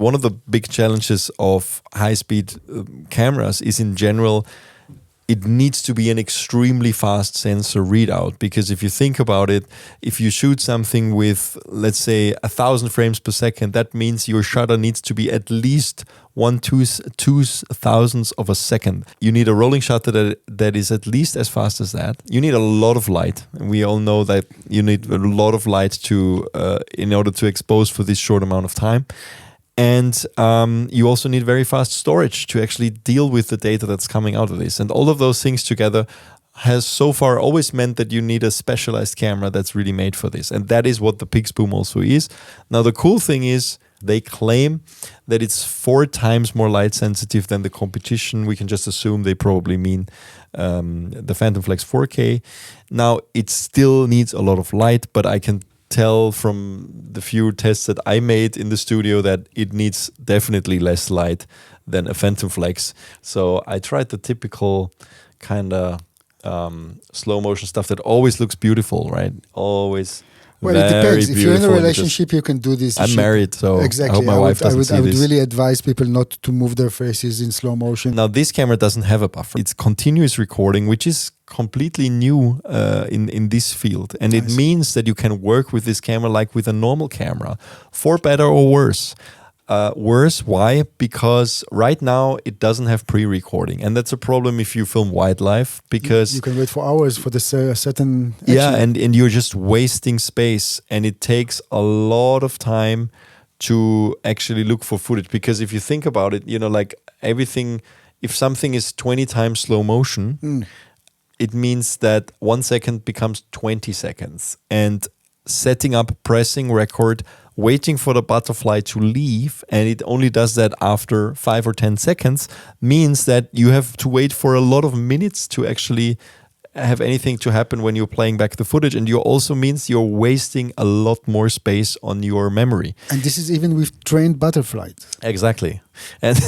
One of the big challenges of high-speed cameras is in general, it needs to be an extremely fast sensor readout, because if you think about it, if you shoot something with, let's say, 1,000 frames per second, that means your shutter needs to be at least 1/2000th of a second. You need a rolling shutter that is at least as fast as that. You need a lot of light. And we all know that you need a lot of light to in order to expose for this short amount of time. And you also need very fast storage to actually deal with the data that's coming out of this. And all of those things together has so far always meant that you need a specialized camera that's really made for this. And that is what the Pixboom also is. Now, the cool thing is they claim that it's 4 times more light sensitive than the competition. We can just assume they probably mean the Phantom Flex 4K. Now, it still needs a lot of light, but I can tell from the few tests that I made in the studio that it needs definitely less light than a Phantom Flex. So I tried the typical kind of slow motion stuff that always looks beautiful, right? Always. Well, it depends. If you're in a relationship, you can do this. I'm married, so exactly. I hope my wife doesn't see this. I would really advise people not to move their faces in slow motion. Now, this camera doesn't have a buffer. It's continuous recording, which is completely new in this field. And it means that you can work with this camera like with a normal camera, for better or worse. Worse, why? Because right now it doesn't have pre-recording, and that's a problem if you film wildlife, because you can wait for hours for the certain action. Yeah, and you're just wasting space, and it takes a lot of time to actually look for footage. Because if you think about it, like everything, if something is 20 times slow motion, it means that 1 second becomes 20 seconds, and setting up, pressing record, waiting for the butterfly to leave, and it only does that after 5 or 10 seconds, means that you have to wait for a lot of minutes to actually have anything to happen when you're playing back the footage. And you also means you're wasting a lot more space on your memory. And this is even with trained butterflies. Exactly. And